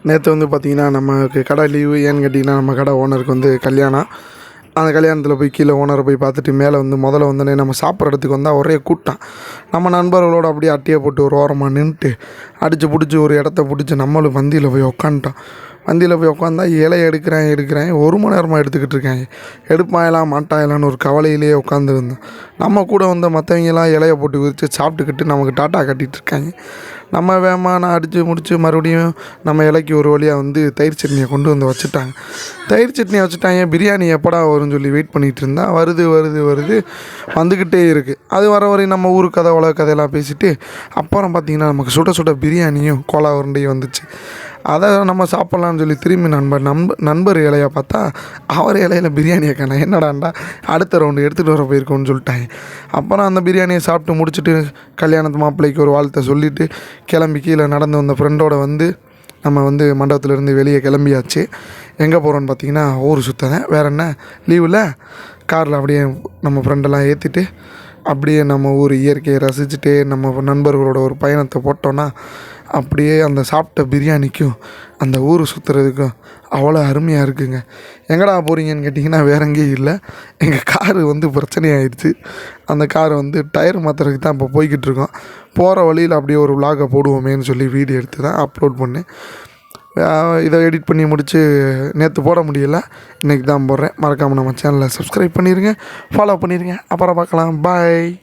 நேற்று வந்து பார்த்திங்கன்னா நமக்கு கடை லீவு. ஏன்னு கேட்டிங்கன்னா நம்ம கடை ஓனருக்கு வந்து கல்யாணம். அந்த கல்யாணத்தில் போய் கீழே ஓனரை போய் பார்த்துட்டு மேலே வந்து முதல்ல வந்தோடனே நம்ம சாப்பிட்ற இடத்துக்கு வந்தால் ஒரே கூட்டம். நம்ம நண்பர்களோடு அப்படியே அட்டையை போட்டு ஒரு ஓரமாக நின்றுட்டு அடித்து பிடிச்சி ஒரு இடத்த பிடிச்சி நம்மளும் வந்தியில் போய் உக்காந்துட்டோம். வந்தியில் போய் உட்காந்தா இலையை எடுக்கிறேன் 1 மணி நேரமாக எடுத்துக்கிட்டு இருக்காங்க. எடுப்பாயலாம் மாட்டாயலான்னு ஒரு கவலையிலேயே உட்காந்துருந்தோம். நம்ம கூட வந்த மற்றவங்கெல்லாம் இலையை போட்டு விரித்து சாப்பிட்டுக்கிட்டு நமக்கு டாட்டா கட்டிகிட்டு இருக்காங்க. நம்ம வேகமாக நான் அடித்து முடித்து மறுபடியும் நம்ம இலைக்கு ஒரு வழியாக வந்து தயிர் சட்னியை கொண்டு வந்து வச்சுட்டாங்க. தயிர் சட்னியை வச்சுட்டாங்க. பிரியாணி எப்படா வரும்னு சொல்லி வெயிட் பண்ணிகிட்டு இருந்தால் வருது வந்துக்கிட்டே இருக்குது. அது வர வரையும் நம்ம ஊர் கதை உலக கதையெல்லாம் பேசிவிட்டு அப்புறம் பார்த்திங்கன்னா நமக்கு சுட சுட பிரியாணியும் கோலா உருண்டையும் வந்துச்சு. அதை நம்ம சாப்பிட்லான்னு சொல்லி திரும்பி நண்பர் இலையை பார்த்தா அவர் இலையில பிரியாணியை காணோம். என்னடாண்டா அடுத்த ரவுண்டு எடுத்துகிட்டு வர போயிருக்கோன்னு சொல்லிட்டாங்க. அப்புறம் அந்த பிரியாணியை சாப்பிட்டு முடிச்சுட்டு கல்யாணத்து மாப்பிள்ளைக்கு ஒரு வாழ்த்தை சொல்லிவிட்டு கிளம்பி கீழே நடந்து வந்த ஃப்ரெண்டோடு வந்து நம்ம வந்து மண்டபத்துலேருந்து வெளியே கிளம்பியாச்சு. எங்கே போகிறோன்னு பார்த்தீங்கன்னா ஊர் சுற்றுறேன். வேறு என்ன, லீவில் காரில் அப்படியே நம்ம ஃப்ரெண்டெல்லாம் ஏற்றிட்டு அப்படியே நம்ம ஊர் இயற்கையை ரசிச்சுட்டே நம்ம நண்பர்களோட ஒரு பயணத்தை போட்டோன்னா அப்படியே அந்த சாப்பிட்ட பிரியாணிக்கும் அந்த ஊர் சுற்றுறதுக்கும் அவ்வளோ அருமையாக இருக்குங்க. எங்கடா போகிறீங்கன்னு கேட்டிங்கன்னா வேறு எங்கேயும் இல்லை, எங்கள் காரு வந்து பிரச்சனையாயிடுச்சு. அந்த கார் வந்து டயர் மாற்றுறதுக்கு தான் இப்போ போய்கிட்டு இருக்கோம். போகிற வழியில் அப்படியே ஒரு விலாகை போடுவோமேன்னு சொல்லி வீடியோ எடுத்து தான் அப்லோட் பண்ணேன். இதை எடிட் பண்ணி முடித்து நேற்று போட முடியலை, இன்றைக்கி தான் போடுறேன். மறக்காமல் நம்ம சேனலை சப்ஸ்கிரைப் பண்ணிடுங்க, ஃபாலோ பண்ணிடுங்க. அப்புறம் பார்க்கலாம். பாய்.